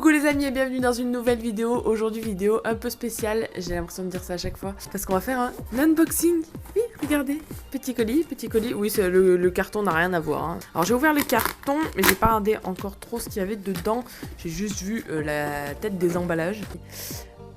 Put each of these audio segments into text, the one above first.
Coucou les amis et bienvenue dans une nouvelle vidéo. Aujourd'hui vidéo un peu spéciale, j'ai l'impression de dire ça à chaque fois. Parce qu'on va faire un unboxing. Oui, regardez, petit colis. Oui, le carton n'a rien à voir. Hein. Alors j'ai ouvert le carton, mais j'ai pas regardé encore trop ce qu'il y avait dedans. J'ai juste vu la tête des emballages.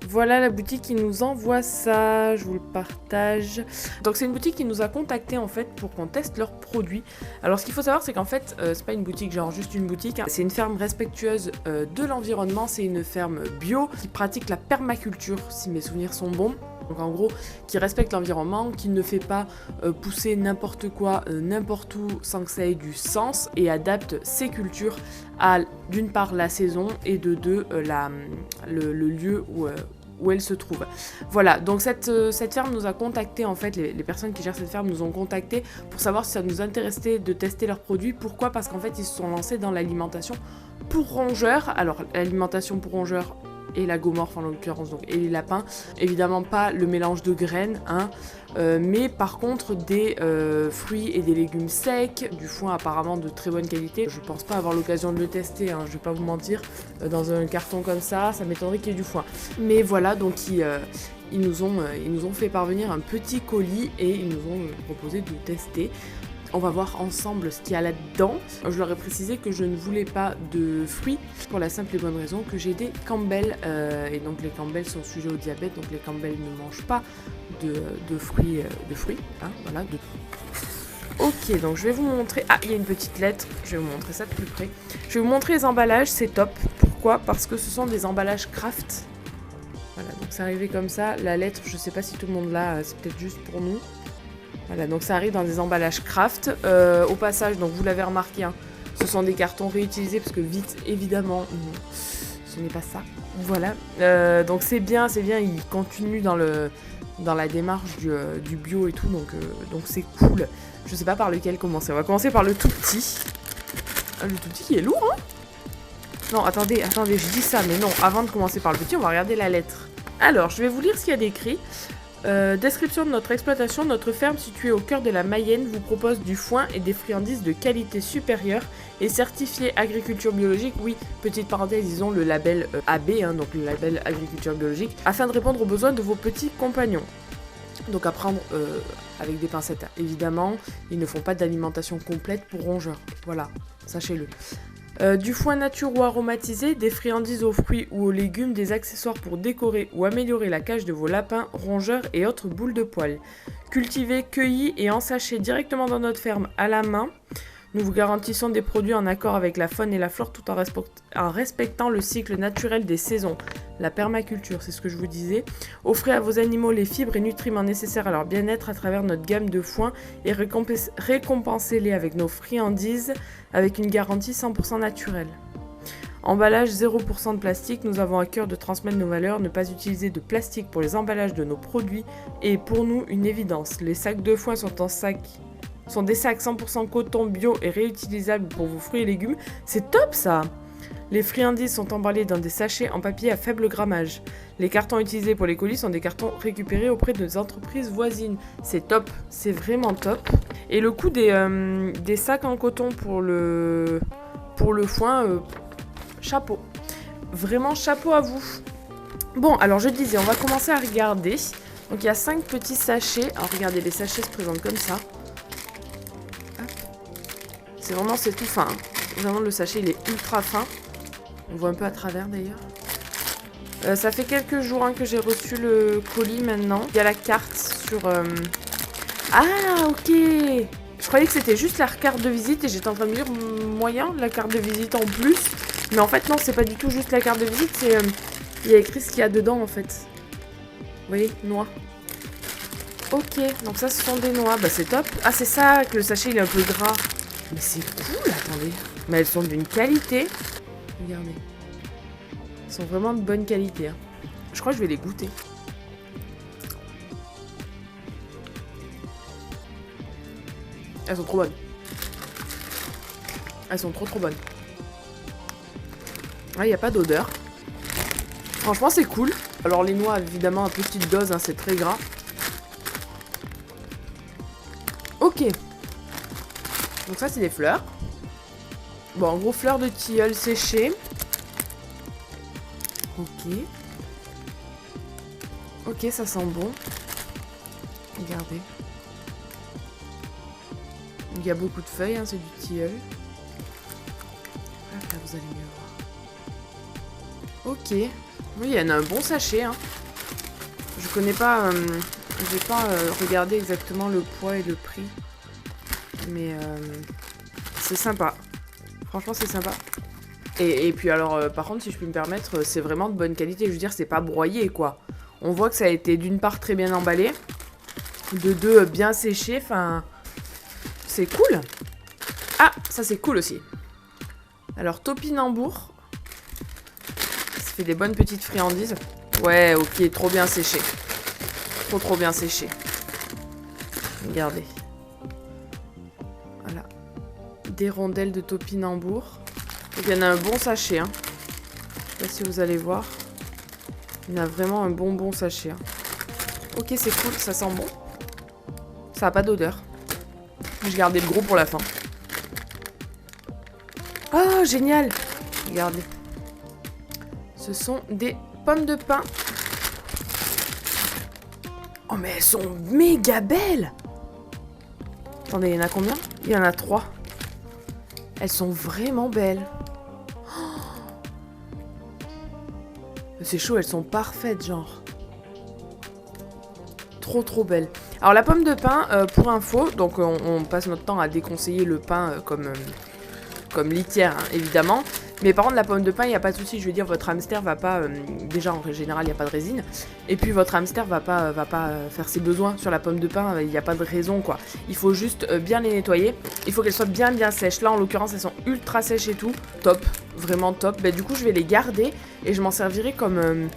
Voilà la boutique qui nous envoie ça, je vous le partage. Donc c'est une boutique qui nous a contacté en fait pour qu'on teste leurs produits. Alors ce qu'il faut savoir c'est qu'en fait c'est pas une boutique genre juste une boutique, hein. C'est une ferme respectueuse de l'environnement, c'est une ferme bio qui pratique la permaculture si mes souvenirs sont bons. Donc en gros, qui respecte l'environnement, qui ne fait pas pousser n'importe quoi, n'importe où sans que ça ait du sens et adapte ses cultures à d'une part la saison et de deux le lieu où elle se trouve. Voilà, donc cette ferme nous a contacté en fait, les personnes qui gèrent cette ferme nous ont contacté pour savoir si ça nous intéressait de tester leurs produits. Pourquoi ? Parce qu'en fait ils se sont lancés dans l'alimentation pour rongeurs. Alors l'alimentation pour rongeurs et la gomorphe en l'occurrence, donc et les lapins, évidemment pas le mélange de graines, hein, mais par contre des fruits et des légumes secs, du foin apparemment de très bonne qualité. Je pense pas avoir l'occasion de le tester, hein, je vais pas vous mentir, dans un carton comme ça m'étonnerait qu'il y ait du foin. Mais voilà, donc ils nous ont fait parvenir un petit colis et ils nous ont proposé de tester. On va voir ensemble ce qu'il y a là-dedans. Je leur ai précisé que je ne voulais pas de fruits pour la simple et bonne raison que j'ai des Campbell et donc les Campbell sont sujets au diabète, donc les Campbell ne mangent pas de fruits, hein, voilà. Ok, donc je vais vous montrer. Ah, il y a une petite lettre. Je vais vous montrer ça de plus près. Je vais vous montrer les emballages, c'est top. Pourquoi ? Parce que ce sont des emballages craft. Voilà, donc c'est arrivé comme ça. La lettre, je sais pas si tout le monde l'a, c'est peut-être juste pour nous. Voilà, donc ça arrive dans des emballages craft. Au passage, donc vous l'avez remarqué, hein, ce sont des cartons réutilisés parce que vite, évidemment, ce n'est pas ça. Voilà, donc c'est bien, ils continuent dans la démarche du bio et tout, donc c'est cool. Je sais pas par lequel commencer. On va commencer par le tout petit. Le tout petit qui est lourd, hein ? Non, attendez, je dis ça, mais non, avant de commencer par le petit, on va regarder la lettre. Alors, je vais vous lire ce qu'il y a d'écrit. Description de notre exploitation. Notre ferme située au cœur de la Mayenne vous propose du foin et des friandises de qualité supérieure et certifiée agriculture biologique. Oui, petite parenthèse, ils ont le label AB, hein, donc le label agriculture biologique, afin de répondre aux besoins de vos petits compagnons. Donc à prendre avec des pincettes. Évidemment, ils ne font pas d'alimentation complète pour rongeurs. Voilà, sachez-le. Du foin nature ou aromatisé, des friandises aux fruits ou aux légumes, des accessoires pour décorer ou améliorer la cage de vos lapins, rongeurs et autres boules de poils. Cultivés, cueillis et ensachés directement dans notre ferme à la main. Nous vous garantissons des produits en accord avec la faune et la flore tout en respectant le cycle naturel des saisons. La permaculture, c'est ce que je vous disais. Offrez à vos animaux les fibres et nutriments nécessaires à leur bien-être à travers notre gamme de foin et récompensez-les avec nos friandises avec une garantie 100% naturelle. Emballage 0% de plastique, nous avons à cœur de transmettre nos valeurs, ne pas utiliser de plastique pour les emballages de nos produits est pour nous une évidence. Les sacs de foin sont des sacs 100% coton bio et réutilisables pour vos fruits et légumes. C'est top ça! Les friandises sont emballées dans des sachets en papier à faible grammage. Les cartons utilisés pour les colis sont des cartons récupérés auprès de nos entreprises voisines. C'est top, c'est vraiment top. Et le coût des sacs en coton pour le foin, chapeau. Vraiment chapeau à vous. Bon, alors je disais, on va commencer à regarder. Donc il y a 5 petits sachets. Alors regardez, les sachets se présentent comme ça. C'est tout fin. Hein. Vraiment, le sachet, il est ultra fin. On voit un peu à travers, d'ailleurs. Ça fait quelques jours que j'ai reçu le colis, maintenant. Il y a la carte sur... Ah, ok. Je croyais que c'était juste la carte de visite et j'étais en train de me dire, moyen, la carte de visite en plus. Mais en fait, non, c'est pas du tout juste la carte de visite. C'est il y a écrit ce qu'il y a dedans, en fait. Vous voyez, noix. Ok, donc ça, ce sont des noix. Bah, c'est top. Ah, c'est ça, que le sachet, il est un peu gras. Mais c'est cool, attendez. Mais elles sont d'une qualité. Regardez. Elles sont vraiment de bonne qualité. Hein. Je crois que je vais les goûter. Elles sont trop bonnes. Elles sont trop bonnes. Ah, il n'y a pas d'odeur. Franchement, c'est cool. Alors les noix, évidemment, à petite dose, hein, c'est très gras. Ok. Donc ça, c'est des fleurs. Bon, en gros, fleurs de tilleul séchées. Ok. Ok, ça sent bon. Regardez. Il y a beaucoup de feuilles, hein, c'est du tilleul. Là, vous allez mieux voir. Ok. Oui, il y en a un bon sachet. Hein. Je connais pas... j'ai pas regardé exactement le poids et le prix. Mais c'est sympa. Franchement, c'est sympa. Et puis alors, par contre, si je puis me permettre, c'est vraiment de bonne qualité. Je veux dire, c'est pas broyé, quoi. On voit que ça a été d'une part très bien emballé. De deux, bien séché. Enfin, c'est cool. Ah, ça c'est cool aussi. Alors, topinambour. Ça fait des bonnes petites friandises. Ouais, ok, trop bien séché. Trop bien séché. Regardez. Voilà. Des rondelles de topinambour. Donc, il y en a un bon sachet. Hein. Je sais pas si vous allez voir. Il y en a vraiment un bon sachet. Hein. Ok, c'est cool, ça sent bon. Ça n'a pas d'odeur. Je gardais le gros pour la fin. Oh, génial! Regardez. Ce sont des pommes de pin. Oh, mais elles sont méga belles! Attendez, il y en a combien? Il y en a 3. Elles sont vraiment belles. Oh, c'est chaud, elles sont parfaites, genre. Trop belles. Alors, la pomme de pin, pour info, donc on passe notre temps à déconseiller le pain comme litière, hein, évidemment. Mais par contre, la pomme de pin, il n'y a pas de souci. Je veux dire, votre hamster va pas... déjà, en général, il n'y a pas de résine. Et puis, votre hamster va pas faire ses besoins sur la pomme de pin. Il n'y a pas de raison, quoi. Il faut juste bien les nettoyer. Il faut qu'elles soient bien sèches. Là, en l'occurrence, elles sont ultra sèches et tout. Top. Vraiment top. Bah, du coup, je vais les garder. Et je m'en servirai comme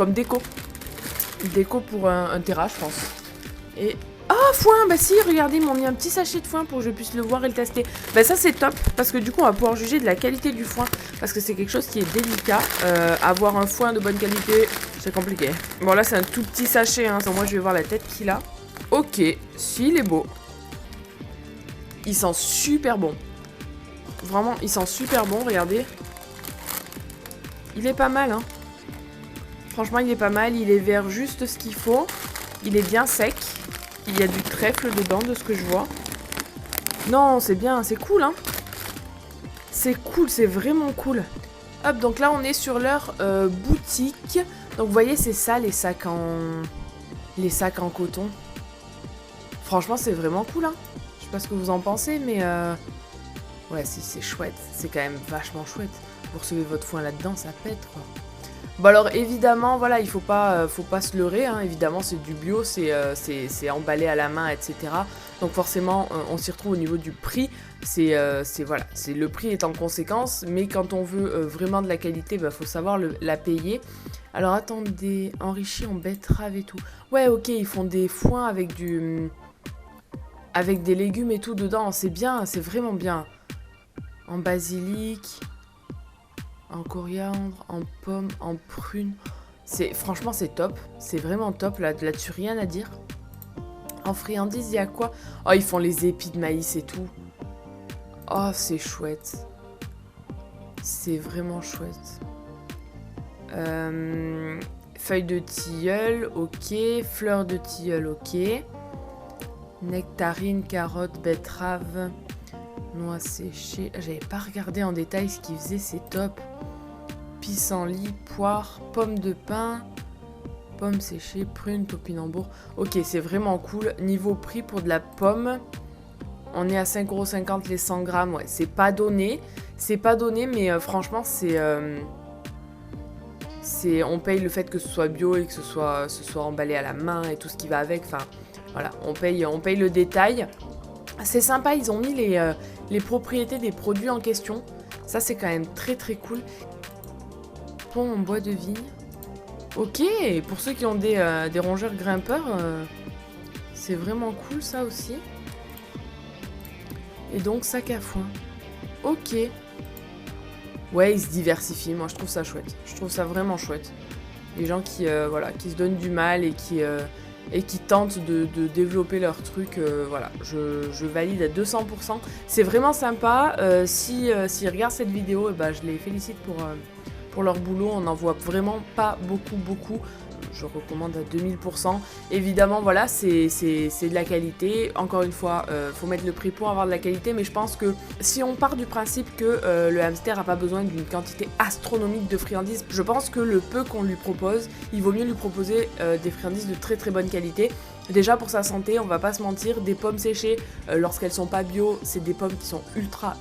déco. Déco pour un terrain, je pense. Et... Oh, foin! Bah si, regardez, ils m'ont mis un petit sachet de foin pour que je puisse le voir et le tester. Bah ça, c'est top, parce que du coup, on va pouvoir juger de la qualité du foin. Parce que c'est quelque chose qui est délicat. Avoir un foin de bonne qualité, c'est compliqué. Bon, là, c'est un tout petit sachet, hein. Moi, je vais voir la tête qu'il a. Ok, si, il est beau. Il sent super bon. Vraiment, il sent super bon, regardez. Il est pas mal, hein. Franchement, il est pas mal. Il est vert juste ce qu'il faut. Il est bien sec. Il y a du trèfle dedans, de ce que je vois. Non, c'est bien, c'est cool, hein. C'est cool, c'est vraiment cool. Hop, donc là, on est sur leur boutique. Donc, vous voyez, c'est ça, les sacs en coton. Franchement, c'est vraiment cool, hein. Je sais pas ce que vous en pensez, mais... Ouais, si, c'est chouette. C'est quand même vachement chouette. Vous recevez votre foin là-dedans, ça pète, quoi. Bon alors évidemment, voilà, il faut pas se leurrer, hein. Évidemment c'est du bio, c'est emballé à la main, etc. Donc forcément, on s'y retrouve au niveau du prix, voilà, le prix est en conséquence, mais quand on veut vraiment de la qualité, bah, faut savoir la payer. Alors attendez, enrichi en betterave et tout. Ouais, ok, ils font des foins avec des légumes et tout dedans, c'est bien, c'est vraiment bien. En basilic... En coriandre, en pomme, en prune. Franchement, c'est top. C'est vraiment top. Là-dessus, rien à dire. En friandises, il y a quoi? Oh, ils font les épis de maïs et tout. Oh, c'est chouette. C'est vraiment chouette. Feuilles de tilleul, ok. Fleurs de tilleul, ok. Nectarine, carotte, betterave, noix séchée. J'avais pas regardé en détail ce qu'ils faisaient, c'est top. Pissenlit, poire, pomme de pin, pomme séchée, prune, topinambour. Ok, c'est vraiment cool. Niveau prix pour de la pomme, on est à 5,50 € les 100 grammes. Ouais, c'est pas donné. C'est pas donné, mais franchement, on paye le fait que ce soit bio et que ce soit emballé à la main et tout ce qui va avec. Enfin, voilà, on paye le détail. C'est sympa, ils ont mis les propriétés des produits en question. Ça, c'est quand même très cool. Pont en bois de vigne. Ok, pour ceux qui ont des rongeurs grimpeurs, c'est vraiment cool ça aussi. Et donc, sac à foin. Ok. Ouais, ils se diversifient. Moi, je trouve ça chouette. Je trouve ça vraiment chouette. Les gens qui se donnent du mal et qui tentent de développer leur truc, voilà, je valide à 200%. C'est vraiment sympa. S'ils regardent cette vidéo, et ben, je les félicite pour pour leur boulot, on n'en voit vraiment pas beaucoup. Je recommande à 2000%. Évidemment, voilà, c'est de la qualité. Encore une fois, faut mettre le prix pour avoir de la qualité, mais je pense que si on part du principe que le hamster n'a pas besoin d'une quantité astronomique de friandises, je pense que le peu qu'on lui propose, il vaut mieux lui proposer des friandises de très bonne qualité. Déjà pour sa santé, on va pas se mentir, des pommes séchées, lorsqu'elles sont pas bio, c'est des pommes qui sont ultra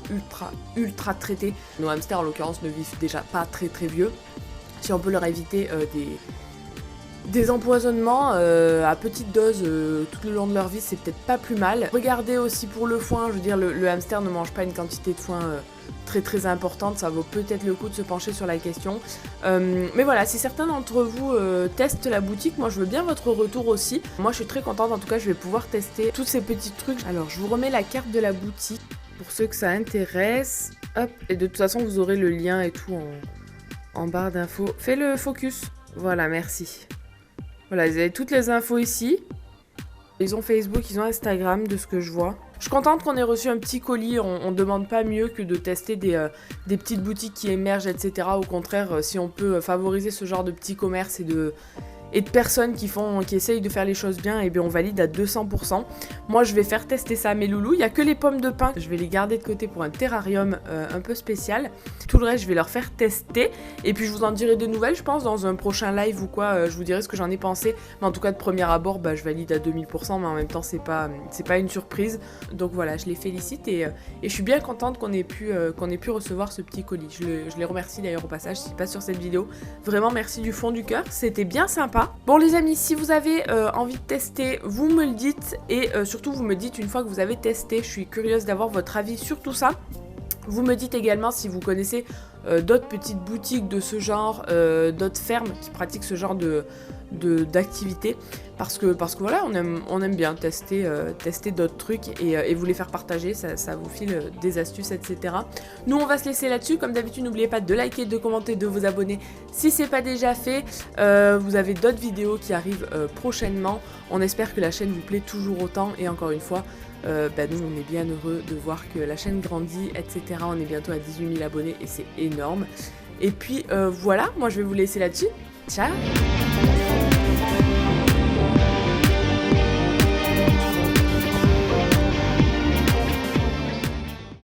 traitées. Nos hamsters en l'occurrence ne vivent déjà pas très vieux. Si on peut leur éviter des empoisonnements à petite dose tout le long de leur vie, c'est peut-être pas plus mal. Regardez aussi pour le foin, je veux dire le hamster ne mange pas une quantité de foin très importante, ça vaut peut-être le coup de se pencher sur la question. Mais voilà, si certains d'entre vous testent la boutique, moi je veux bien votre retour aussi. Moi je suis très contente, en tout cas je vais pouvoir tester tous ces petits trucs. Alors je vous remets la carte de la boutique pour ceux que ça intéresse. Hop, et de toute façon vous aurez le lien et tout en barre d'infos. Fais le focus. Voilà, merci. Voilà, vous avez toutes les infos ici. Ils ont Facebook, ils ont Instagram, de ce que je vois. Je suis contente qu'on ait reçu un petit colis. On demande pas mieux que de tester des petites boutiques qui émergent, etc. Au contraire, si on peut favoriser ce genre de petits commerces et de personnes qui essayent de faire les choses bien, et bien on valide à 200%. Moi je vais faire tester ça à mes loulous. Il n'y a que les pommes de pin, je vais les garder de côté pour un terrarium un peu spécial. Tout le reste je vais leur faire tester. Et puis je vous en dirai des nouvelles, je pense, dans un prochain live ou quoi. Je vous dirai ce que j'en ai pensé. Mais en tout cas de premier abord, bah, je valide à 2000%, mais en même temps c'est pas une surprise. Donc voilà, je les félicite et je suis bien contente qu'on ait pu recevoir ce petit colis. Je les remercie d'ailleurs au passage, si pas sur cette vidéo. Vraiment merci du fond du cœur, c'était bien sympa. Bon les amis, si vous avez envie de tester, vous me le dites et surtout vous me dites une fois que vous avez testé, je suis curieuse d'avoir votre avis sur tout ça. Vous me dites également si vous connaissez d'autres petites boutiques de ce genre, d'autres fermes qui pratiquent ce genre d'activité, parce que voilà, on aime bien tester d'autres trucs et vous les faire partager, ça vous file des astuces, etc. Nous on va se laisser là-dessus. Comme d'habitude, n'oubliez pas de liker, de commenter, de vous abonner si c'est pas déjà fait. Vous avez d'autres vidéos qui arrivent prochainement. On espère que la chaîne vous plaît toujours autant et encore une fois, nous on est bien heureux de voir que la chaîne grandit, etc. On est bientôt à 18 000 abonnés et c'est énorme. Et puis voilà, moi je vais vous laisser là-dessus. Ciao!